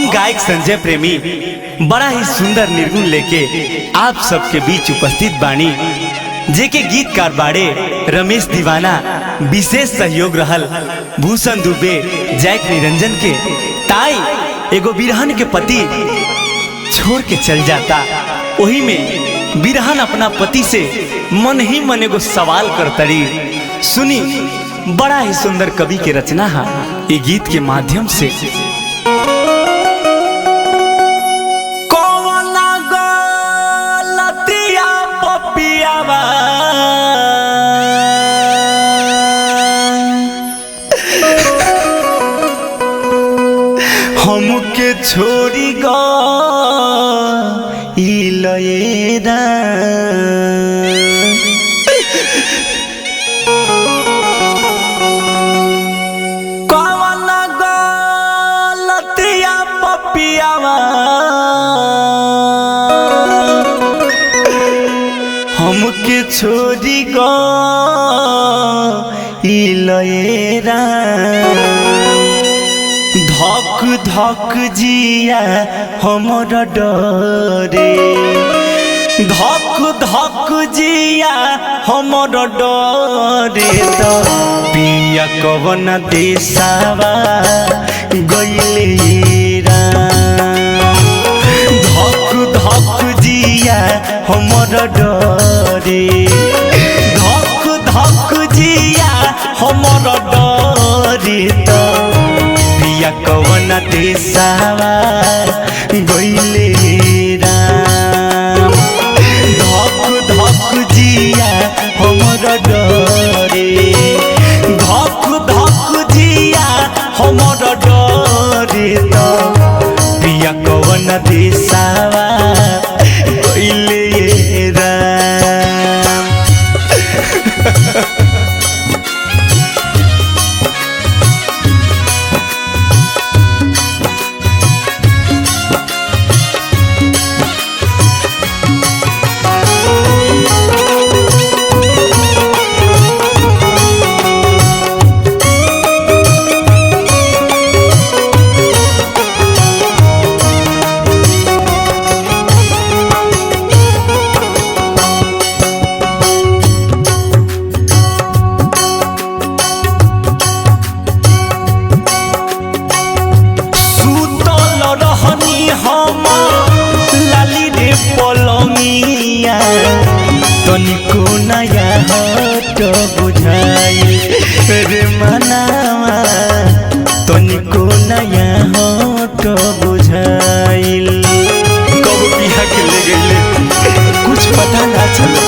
हम गायक संजय प्रेमी बड़ा ही सुंदर निर्गुण लेके आप सबके बीच उपस्थित बानी, जेके गीतकार बाड़े रमेश दीवाना। विशेष सहयोग रहल भूषण दुबे, जैक निरंजन के। ताई एगो बिरहन के पति छोड़ के चल जाता, वही में बिरहन अपना पति से मन ही मन एगो सवाल करतरी। सुनी, बड़ा ही सुंदर कवि के रचना है ये गीत के माध्यम से। हमके छोड़ी गइलेरा कौन गलतिया पपियावा, हमके छोड़ी गइलेरा। धक धक जिया हमर डरे, धक धक जिया हमर डरे। तो पिया कवन देशवा गइलेरा, धक धक जिया हमर डरे, धक धक जिया हमर डरे। तो पिया कवन देशवा गइलेरा, धक धक जिया हमर डरे, धक धक जिया हमर डरे। तो पिया कवन देशवा गइलेरा। तनिको नया हट बुझाई रे मनावा, तनिको नया हट बुझाइल। कब बिहा के ले गइले कुछ पता ना चला।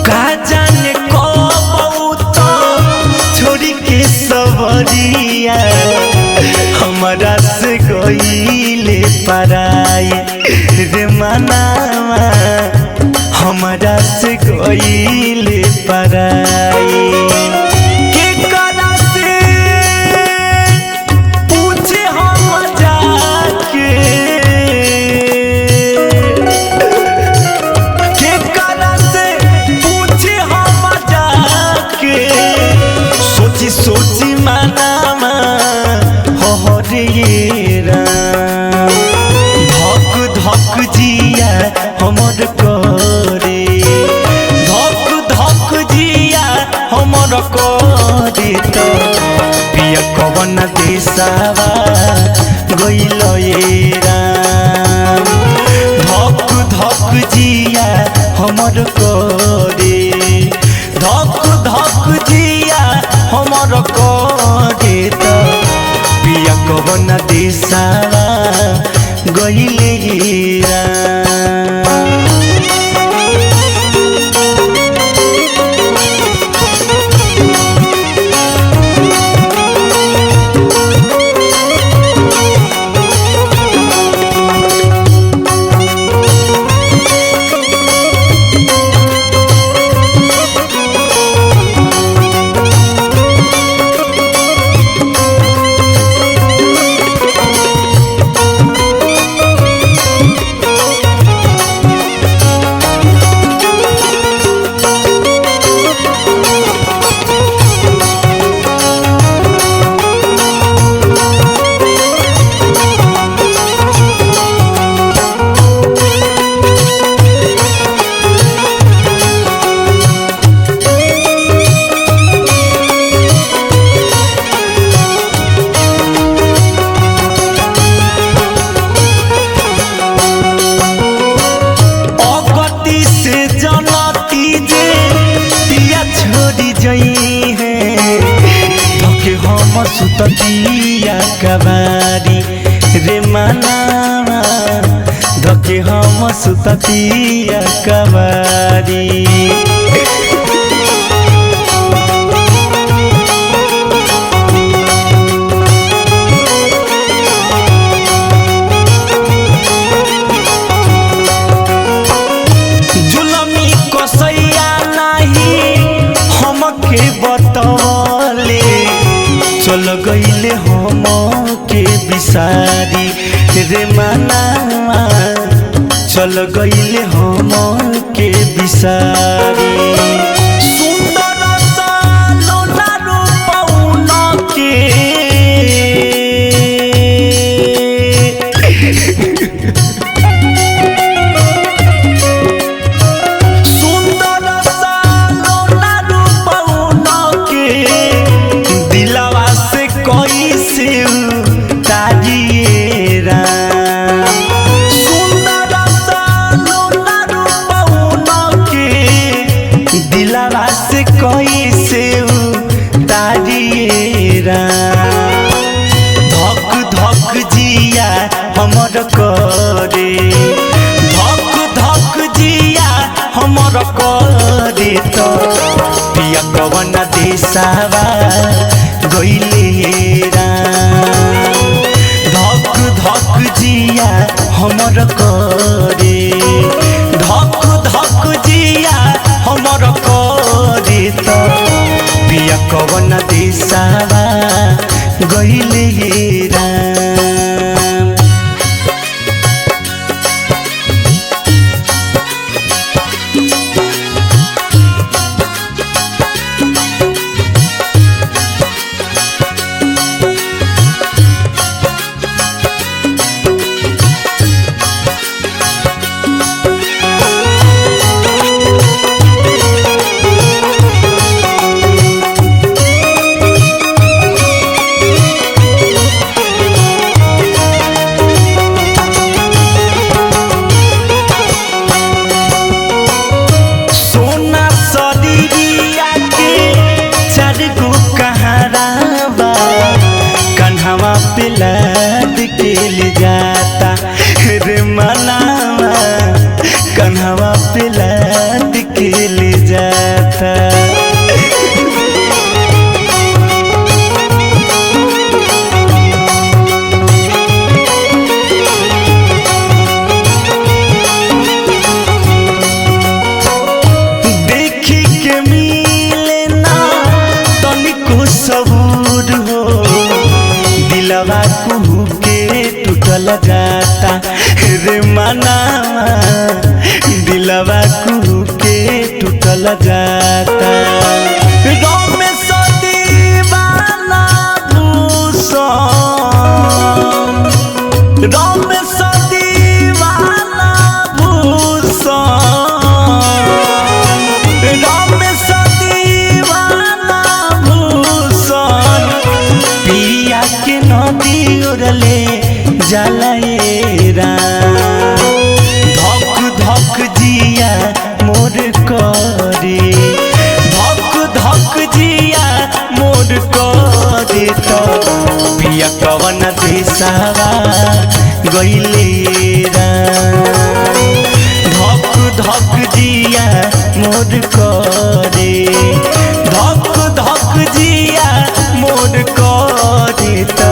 का जाने कब तो छोड़ी के सवरिया हमारा से गइले पराई रे मनावा, हमारा से गइले पराई। के करा से पूछे हम जाके, के करा से पूछे हम जाके। सोची सोची मनावा हरेरा, धक धक जिया हमर करे, धक धक जिया हमर करे। तो पिया कवन देशवा गइलेरा, धक धक जिया हमर करे, धक धक जिया हमर करे। तो पिया कवन देशवा गइलेरा। सुततिया कबारी रे मनावा धके हम सुततिया कबारी। बतौले चल गईले हम के बिसारी रे मनावा चल गईले हम के बिसारी। सुंदर सालोना रूपौन के धक धक जिया हमर करे धक धक जिया हमर करे तो पिया कवन देसावा गईले धक धक जिया हमर करे धक धक जिया हमर करे तो पिया कवन देसावा गईले लाद के ले जाता रे मनावा कन्हवा पे लाद के ले जाता। देखी के मिले ना तनिको सबूर हो दिलवा कुहू के टूटल जाता रे मनावा दिलवा कुहू के टूटल जाता। रमेश दीवाना भूषण रमेश दीवाना भूषण रमेश दीवाना भूषण पिया के नदी ओरले जलाएरा धक धक जिया मोर करे धक धक जिया मोर करे तो पिया कवन देसावा गईले धक धक जिया मोर करे धक धक जिया मोर करे तो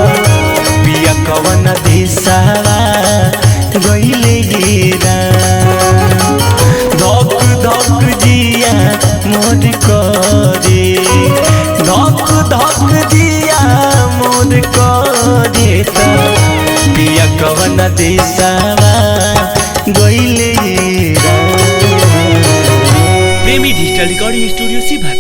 पिया कवन देसावा गईले धक धक जिया मोर करे धक धक जिया मोर करे तो पिया कवन देसावा गईले। प्रेमी डिजिटल रिकॉर्डिंग स्टूडियो शिवहर।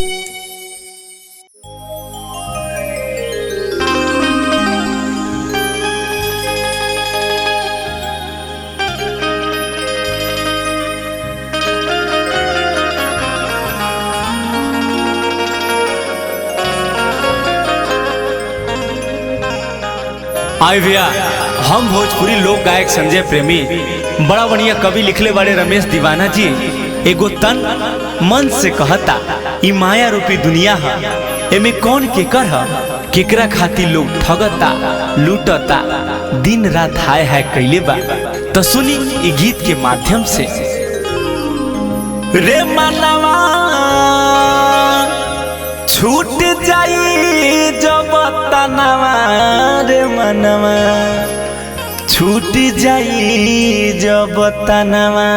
आए भैया हम भोजपुरी लोक गायक संजय प्रेमी बड़ा बढ़िया कवि लिखले बड़े रमेश दीवाना जी एगो तन मन से कहता ई माया रूपी दुनिया है एमे कौन के कर है केकरा खातिर लोग ठगता लूटता दिन रात हाय हाय कैले बा। तो सुनी ई गीत के माध्यम से। रे मनवा छूट जाई जब तनवा, रे मनवा छूट जाई जब तनवा,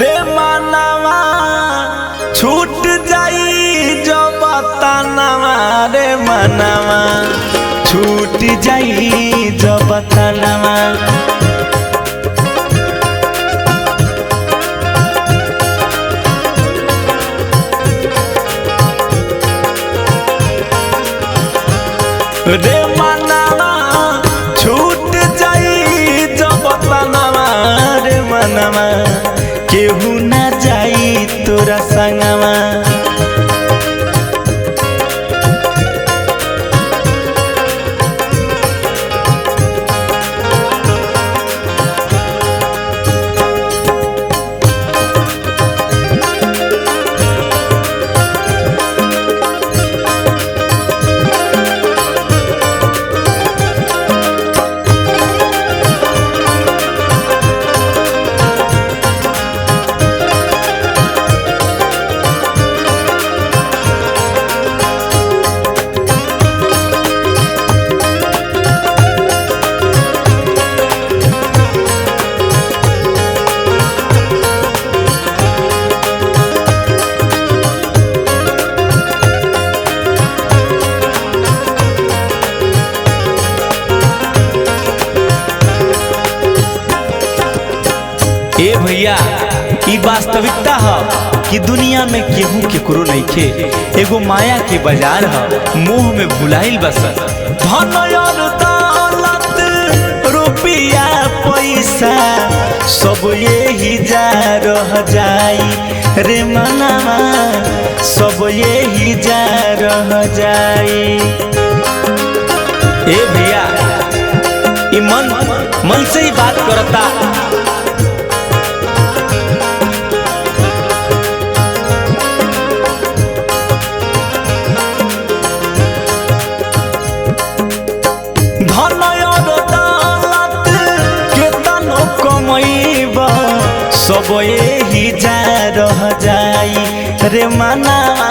रे मनवा छूट जाई जब तनवा, रे मनवा छूट जाई जब तनवा। रे मनवा छूट जाई जब तनवा, रे मनवा केहू ना जाई तोरा संगवा। ए भैया ई वास्तविकता है कि दुनिया में केहू केकरो नइखे। एगो माया के बाजार है, मोह में भुलाइल बस। धन और दौलत रुपया पैसा सब यही जा रह जाई, रे मनवा सब यही जा रह जाई। ए भैया ई मन से ही बात करता। सब यही जा रह जाई, रे मनवा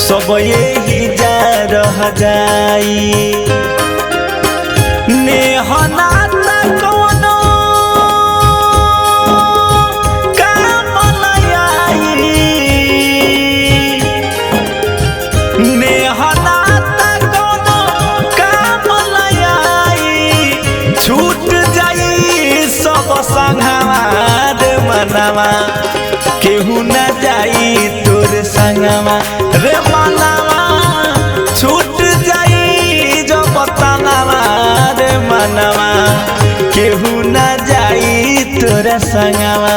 सब यही जा रह जाई। नेह नाता कोनो काम न आई, नेह नाता कोनो काम न आई। छूट जाई सब संगवा, मनवा केहू न जाई तोर संगवा, रे मनवा छूट जाई जब तनवा, रे मनवा केहू न जाई तोर संगवा।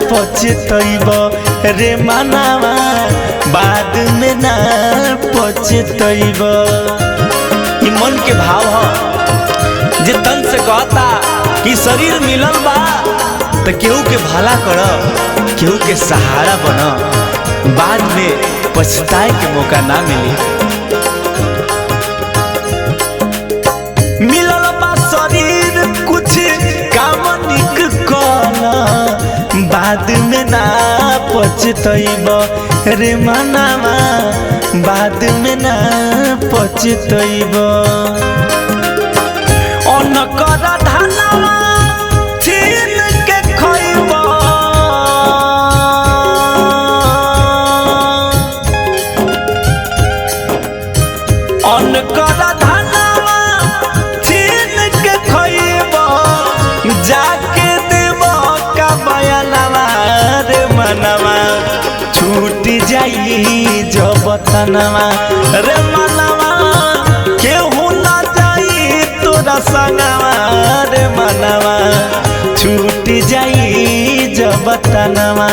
पछतैब, रे मनवा बाद में ना पछतैब। ई मन के भाव है जे तन से कहता कि शरीर मिलल बा तो केहू के भला कर, केहू के सहारा बन, बाद में पछताए के मौका ना मिली। मिलल बा शरीर कुछ काम निक कला, बाद में ना पछतैब, रे मनवा बाद में ना पछतैब। अनकर धनवा छीन के खइब अनकर धनवा छीन के खइब जाके देव का बयलवा रे मनवा छूट जाई जब तनवा रे मनवा केहू ना जाई तोरा संगवा रे मनवा छूट जाई जब तनवा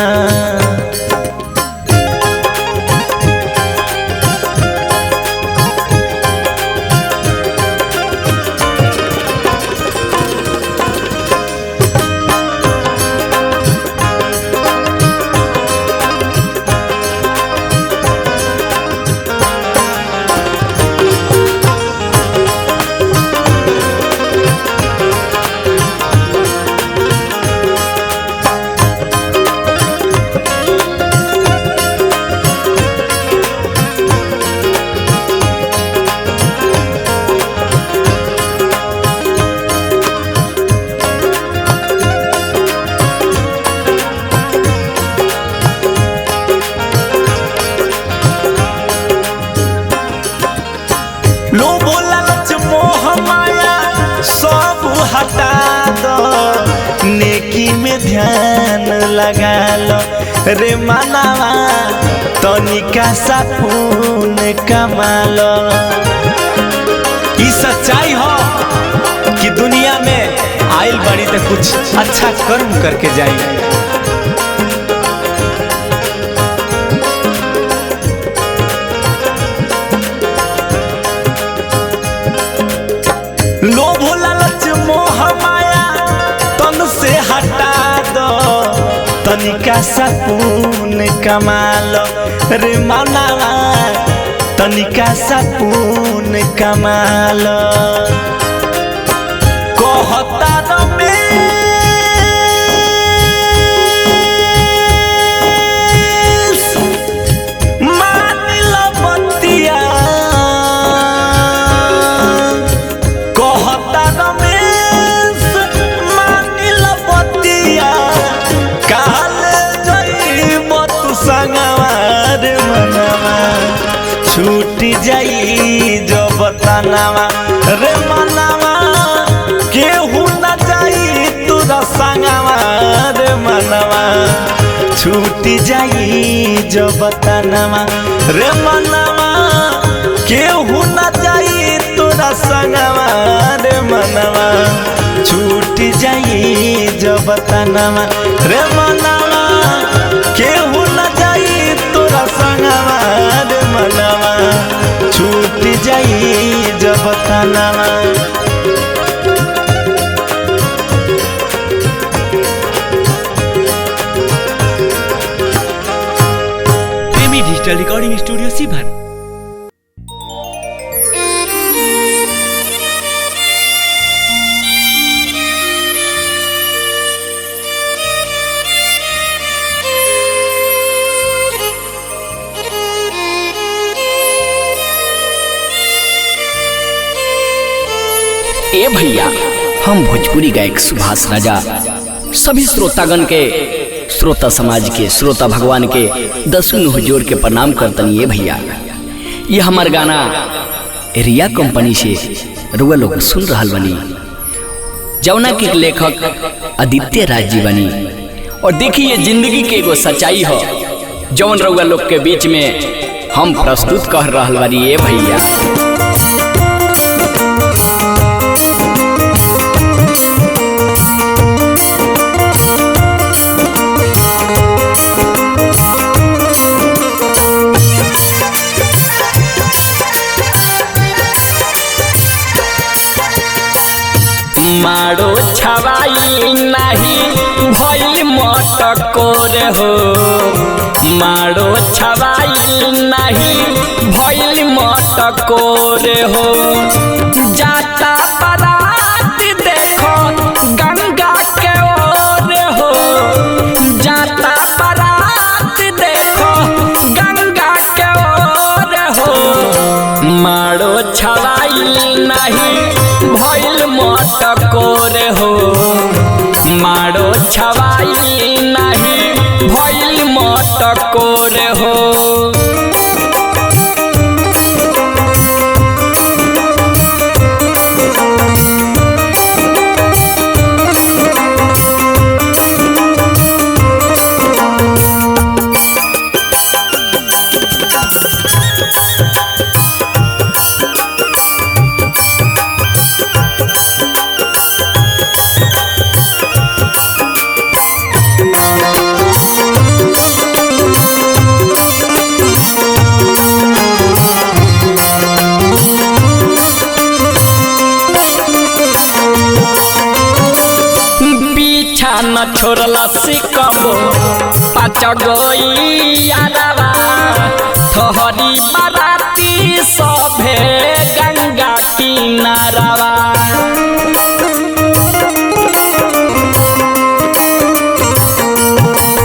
लोभ लालच मोह माया सब हटा दो नेकी में ध्यान लगा लो रे मनवा तनिका सा पुण्य कमा लो। ई सच्चाई हो कि दुनिया में आइल बड़ी तो कुछ अच्छा कर्म करके जाई। लोभ लालच मोह माया तन से हटा दो तनिका सा पुण्य कमा लो रे मनवा तनिका सा पुण्य कमा लो। कहता रमेश मान लो बतिया छूट जाई जब तनवा रे मनवा केहू न जाई तोरा संगवा रे मनवा छूट जाई जब तनवा रे मनवा केहू न जाई तोरा संगवा रे मनवा छूट जाई जब तनवा रे मनवा केहू न जाई तोरा संगवा रे मनवा छूट जाई जब तनवा। प्रेमी डिजिटल रिकॉर्डिंग स्टूडियो सीभर। ए भैया, हम भोजपुरी गायक सुभाष राजा सभी श्रोतागण के, श्रोता समाज के, श्रोता भगवान के दसुन हुजूर के प्रणाम करतनी। ये भैया, ये हमार गाना रिया कंपनी से रुआ लोग सुन रहल बनी, जौना के लेखक आदित्य राज जी बनी। और देखिए ये जिंदगी के एगो सच्चाई हो जौन रुआ लोग के बीच में हम प्रस्तुत कर रहल बनी। ये भैया, मारो छवाई नहीं भइल मटकोर हो, मारो छवाई नहीं भइल मटकोर हो। जाता बारात देखो गंगा के ओर हो, जाता बारात देखो गंगा के ओर हो। मारो छवाई नहीं भइल मटकोर छवाई नहीं भइल मटकोर हो। न छोड़ला से कबो पाँच गई यादवा थोहरी बाराती सभे गंगा किनारवा।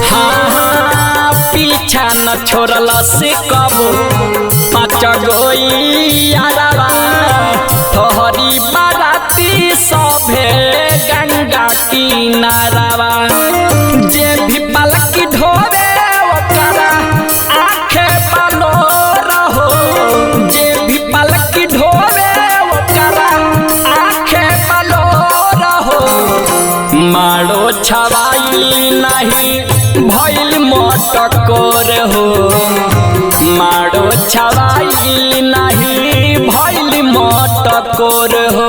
हाँ पीछा न छोड़ला से कबो पाँच गई यादवा थोहरी बाराती सभे गंगा किनारवा। जे भी पलकी ढोवे ओकरा आँखे पलो रहो, जे भी पलकी ढोवे ओकरा आँखे पलो रहो। मारो छवाई नहीं भइल मटकोर हो, मारो छवाई नहीं भइल मटकोर हो।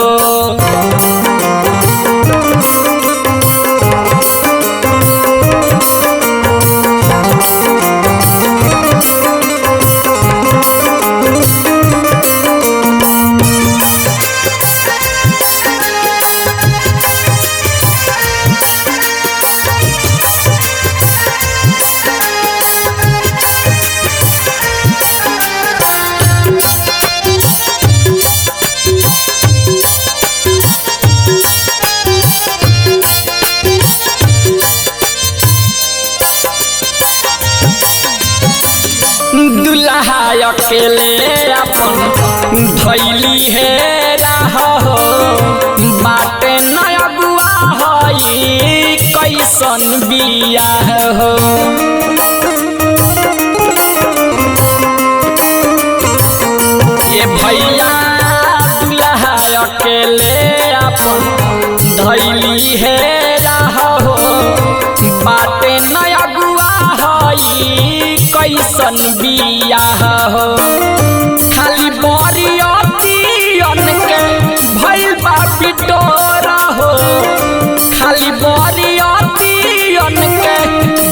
दुल्हा अकेले अपन धैली है रहो, बाटे न अगुआ हई कैसन बियाह हो। ए भैया दुल्हा अकेले अपन धैली है रहो, बाटे न अगुआ हई कैसन बियाह हो। खाली बरियतियन के भइल बा पिटोरा हो, खाली बरियतियन के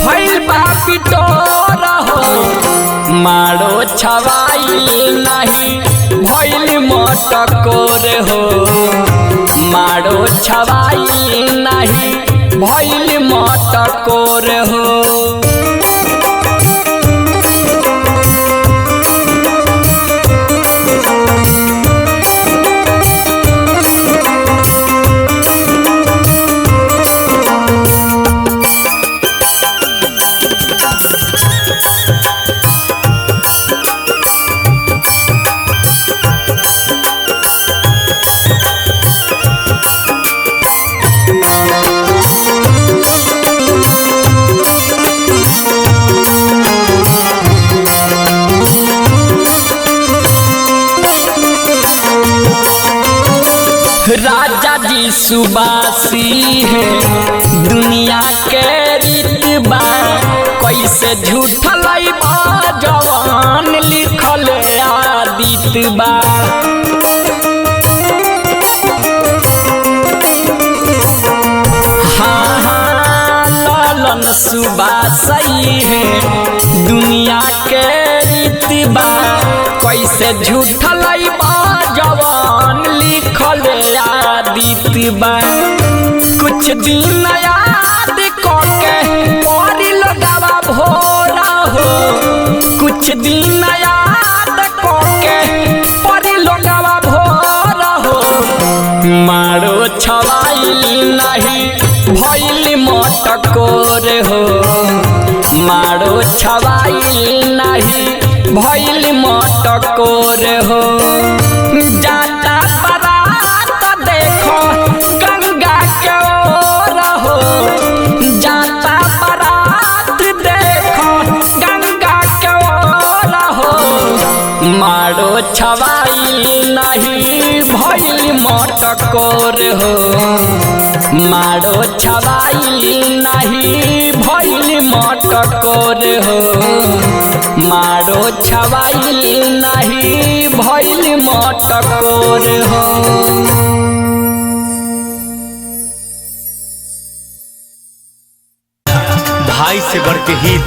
भइल बा पिटोरा हो। मारो छवाई नहीं भइल मटकोर हो, मारो छवाई नहीं भइल मटकोर हो। राजा जी सुबासी है दुनिया के रीत बा, कैसे झूठ लइबा जवान लिखल आदित बा। हाँ हाँ लालन सुबासी है दुनिया के रीत बा, कैसे झूठ लइबा जवान लिखल आदित बा। कुछ दिन याद करके परी लगावा भोरा हो, कुछ दिन याद करके परी लगावा भोरा हो। मारो छवाई नहीं भइल मटकोर हो, मारो छवाई नहीं भइल मटकोर हो। जाता बारात देखो गंगा के ओर हो, मारो छवाइल नहीं भइल मटकोर हो, मारो छवाइल नहीं भइल मटकोर हो। भाई से बढ़ के हित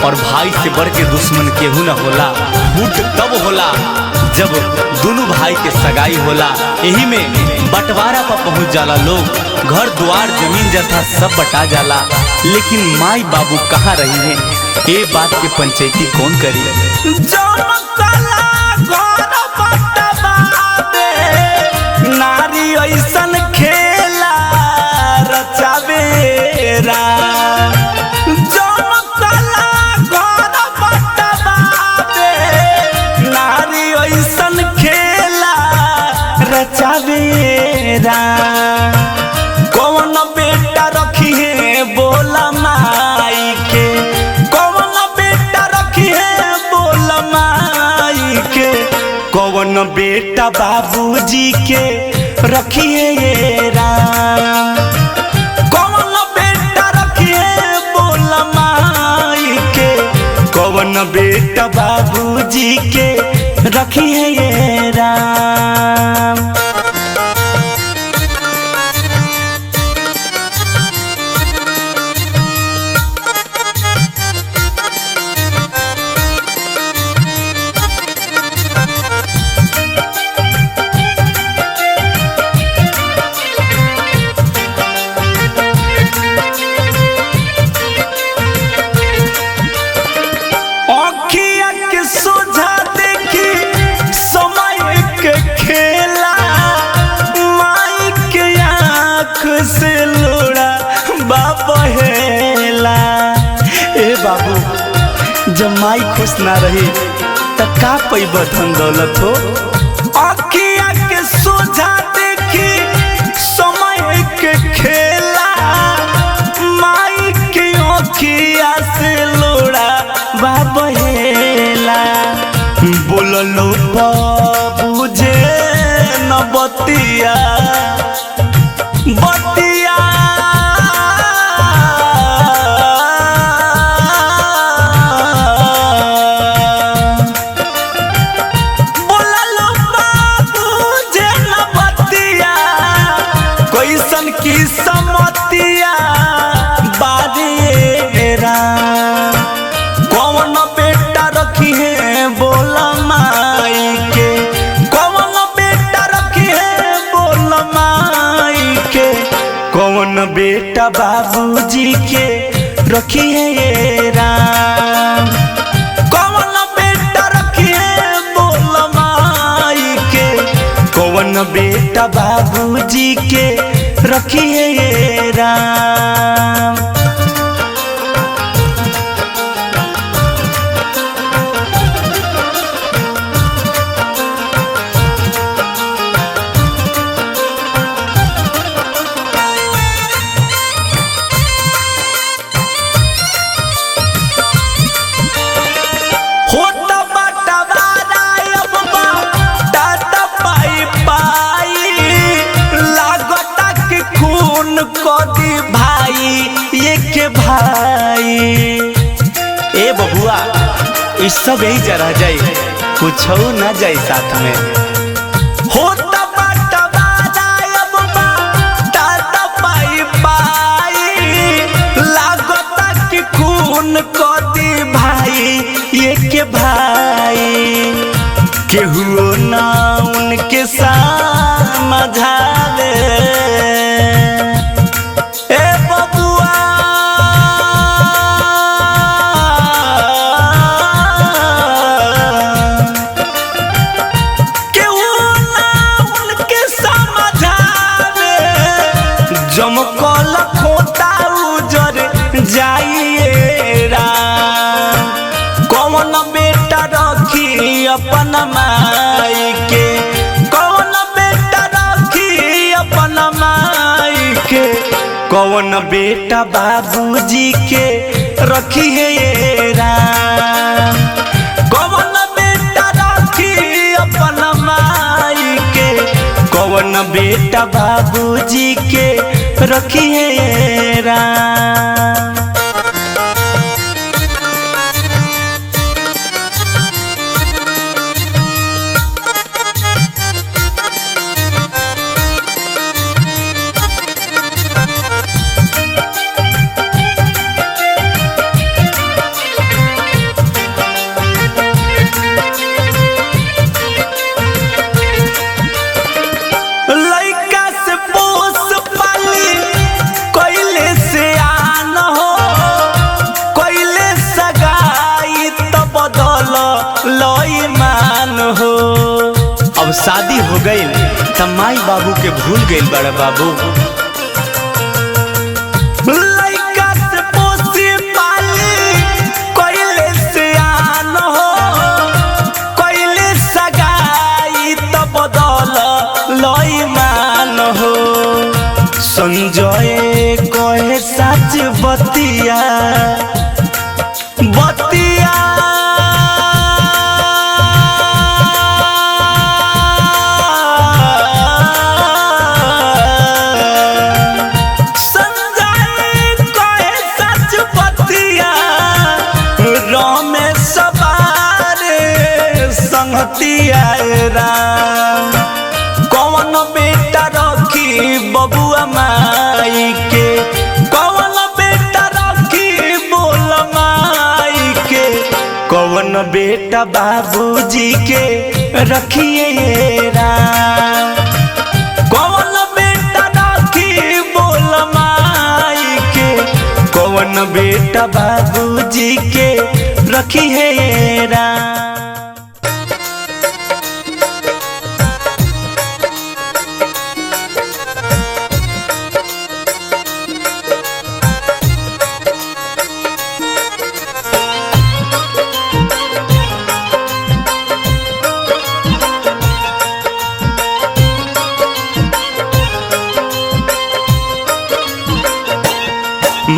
और भाई से बढ़ के दुश्मन केहू न होला। फूट तब होला जब दोनों भाई के सगाई होला। यही में बंटवारा पर पहुंच जाला लोग, घर द्वार जमीन जथा सब बटा जाला। लेकिन माई बाबू कहाँ रही हैं, ये बात के पंचायती कौन करी। नारी ऐसन खेला रचावेरा, रचावेरा। कौन बेटा रखी है बोला माई के, कौन बेटा रखी है बोला माई के, कौन बेटा बाबूजी के रखी है राम। कौन बेटा रखी है बोला माई के, कौन बेटा बाबूजी के रखी है ये राम। से लोड़ा बाप हेला। ए बाबू जब माई खुश ना रही त का पैब धन दौलत हो। अखिया के सोझा देखी समय के खेला, माई के अखिया से लोड़ा बाप हेला। बोललो बुझे न बतिया बतिया, बोललो बुझे न बतिया, कैसन की समतिया बाजेरा। कौन बेटा रखी है बोला माई के, कौन बेटा रखी है बोला माई के, कौन बेटा बाबूजी के रखी है ये राम। कौन बेटा रखी है बोला माई के, कौन बेटा बाबूजी के रखी है ये राम। कदी भाई ये के भाई। ए बबुआ इस सब यही जरा जाए, कुछ ना जाए साथ में। होता बाटा बाजायब बा दादा पाई पाई, लागता कि खून कदी भाई ये के भाई। केहू ना उनके समझावे, जमकल खोता उजर जाइए राम। कौन बेटा रखी अपन माई के, कौन बेटा रखी अपन माई के, कौन बेटा बाबूजी के रखी है ये राम। कौन बेटा रखी अपन माई के, कौन बेटा बाबूजी के रखिए राम। अब शादी हो गई त माई बाबू के भूल गई बड़ा बाबू। लइका से पोसी पाली कोइले से आन हो, कोइले सगाई त बदल लई मान हो। संजय कहे सच बतिया बतिया कौन बेटा रखी बबुआ माई के, कौन बेटा रखी बोल माई के, कौन बेटा बाबूजी के रखिए राम। कौन बेटा रखी बोल माई के, कौन बेटा बाबूजी के रखिए राम।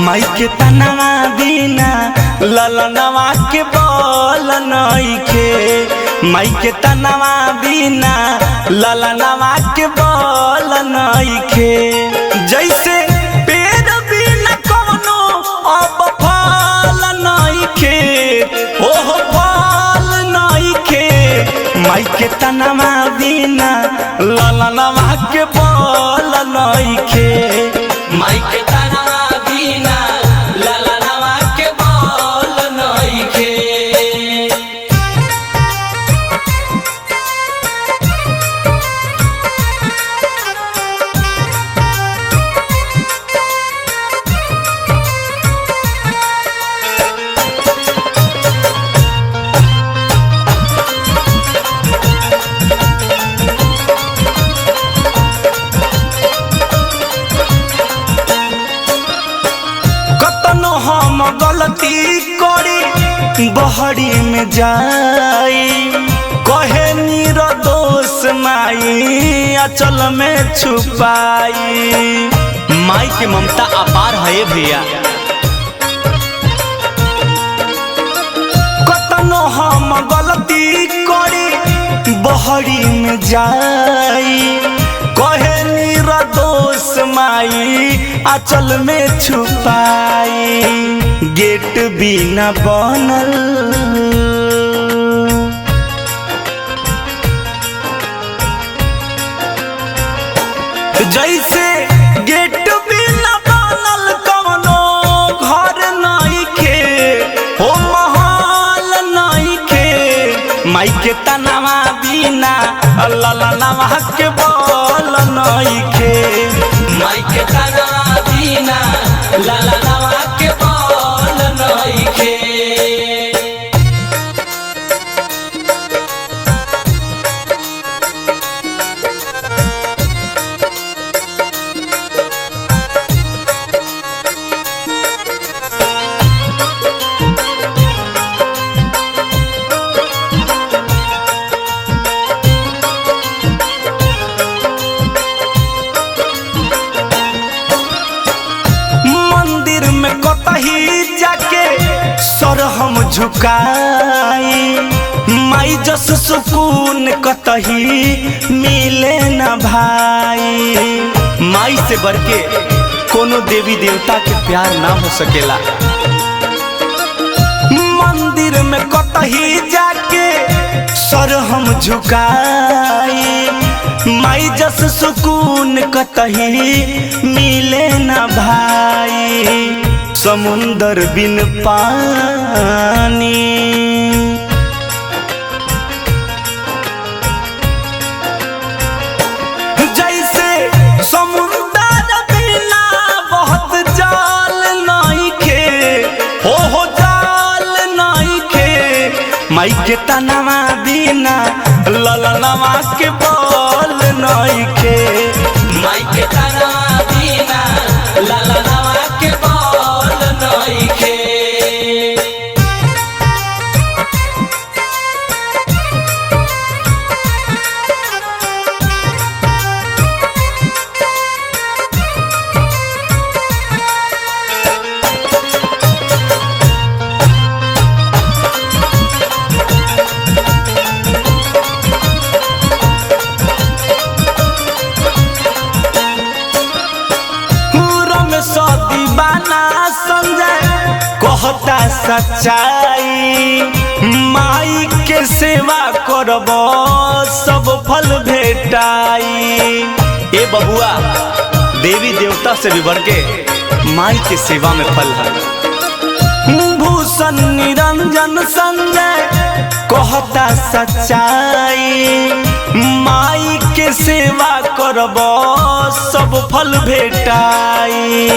माई के तनवा बिना ललनवा के बोल नइखे, माई के तनवा बिना ललनवा के बोल नइखे। जैसे पेड़ बिना कोनो अब फल नइखे, ओह फल नइखे। माई के तनवा बिना ललनवा के बोल नइखे, माई के तनवा बिना ललनवा के बोल नइखे। गलती करी बहरी में जाई, कहे निर्दोष माई अचल में छुपाई। माई के ममता अपार है भैया। कतनो हम गलती करी बहरी में जाई, कहे निर्दोष माई अचल में छुपाई। गेट बिना बनल जैसे गेट बिना बनल कवनो घर नइखे, हो महल नइखे। माई के तनवा बिना ललनवा के बोल नइखे, माई के तनवा बिना ललनवा के बोल नइखे। हम झुकाई, माई जस सुकून कतही मिले न भाई। माई से बढ़ के कोनो देवी देवता के प्यार ना हो सकेला। मंदिर में कतही जाके सर हम झुकाई, माई जस सुकून कतही मिले ना भाई, समुंदर बिन पानी। जैसे समुंदर बिना बहुत जाल नहीं खे, हो जाल नहीं खे, माई के तनवा बिना ललनवा के बोल नहीं खे, माई के तनवा बिना ललनवा के बोल नहीं खे। कहता सच्चाई, माई के सेवा करब सब फल भेटाई। ए बबुआ, देवी देवता से भी बढ़ के माई के सेवा में फल है। भूषण निरंजन संजय कहता सच्चाई, माई के सेवा करब सब फल भेटाई।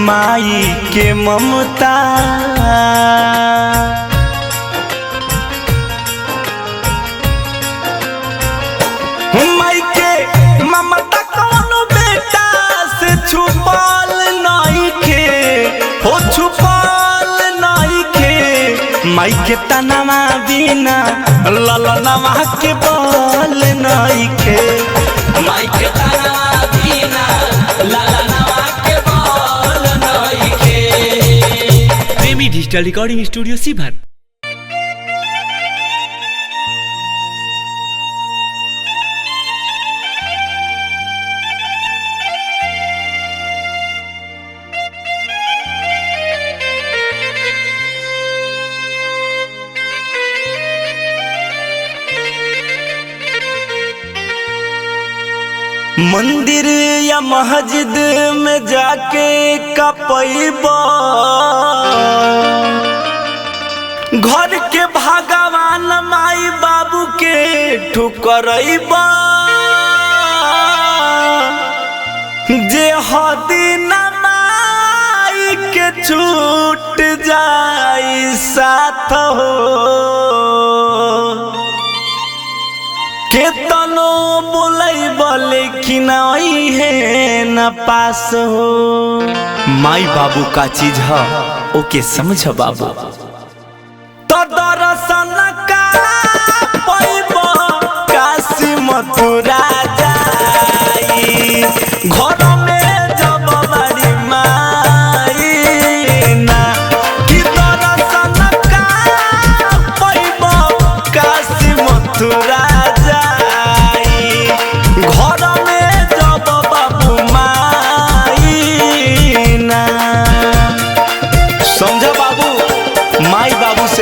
माई के ममता माई के ममता कौनो बेटा से छुपल नहीं खे, हो छुपल नहीं खे, माई के तनवा बिना ललनवा के बोल नहीं खे, माई के तनवा बिना ललनवा के बोल नहीं खे। प्रेमी डिजिटल रिकॉर्डिंग स्टूडियो सीभर। मंदिर या मस्जिद में जाके कपैबा, घर के भगवान माई बाबू के ठुकरैबा, जे हदिन माई के छूट जाई साथ हो, केतनो बोलैब लेकिन है न पास हो। माई बाबू का चीज है ओके समझ बाबू, तो दर्शन का पैब काशी मथुरा जाई, घर में जब बड़ी माई ना, कि दर्शन का पैब काशी मथुरा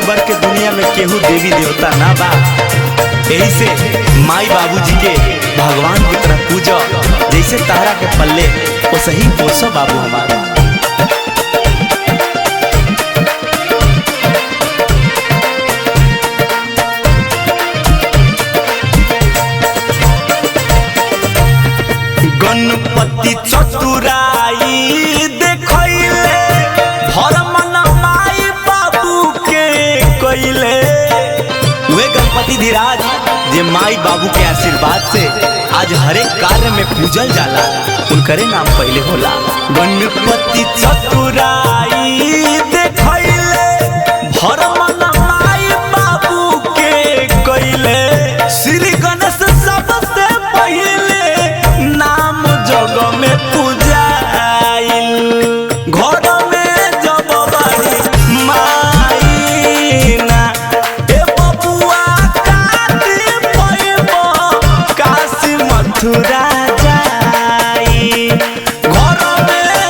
बढ़ के दुनिया में केहू देवी देवता ना बा। यही से माई बाबूजी के भगवान की तरह पूजा, जैसे तारा के पल्ले वो सही पोसो बाबू हमारा। गणपति चतुराई देखैले, धर्म माई बाबू के कैले, वे गणपति धीराज जे माई बाबू के आशीर्वाद से आज हरेक कार्य में पूजल जाला, उनकरे नाम पहले होला। गणपति चतुराई देखैले, धर्म माई बाबू के कैले, श्री गणेश सबसे पहले नाम जग में पूजाइल, घर में जब बड़ी माई ना, ए बबुआ काटी पैब काशी मथुरा जाई, घर में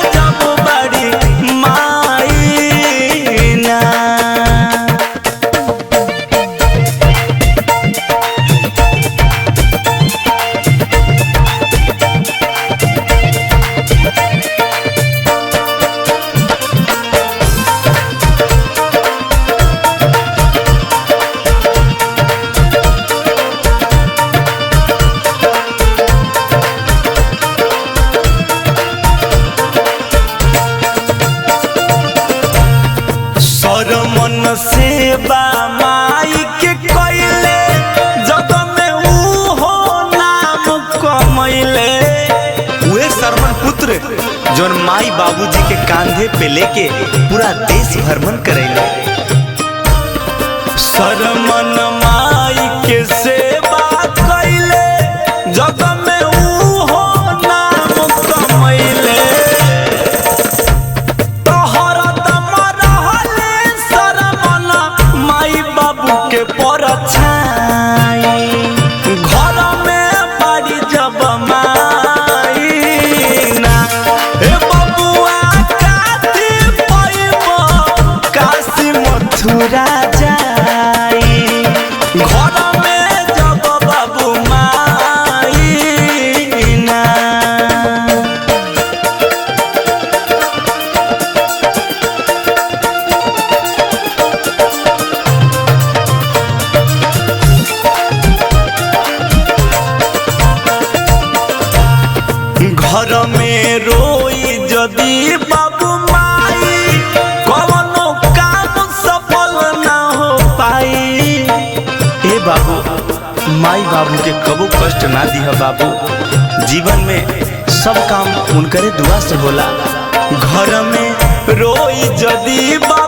जवन सेवा माई के कइले जग में ऊ हो नाम कमैले। उहे सरमन पुत्र जौन माई बाबूजी के कांधे पे लेके पूरा देश भ्रमण करेले। सरमन माई के सेवा कइले जग में ऊ हो नाम कमैले। के परछाई घर में बाड़ी जब माई ना हे बबुआ काती पैब काशी मथुरा जाई। घर में जब बाबू माई ना घर में रोई जदी बाबू माई कवनो काम सफल ना हो पाई। ए बाबू माई बाबू के कबो कष्ट ना दिह बाबू। जीवन में सब काम उनकरे दुआ से होला। घर में रोई जदी बाबू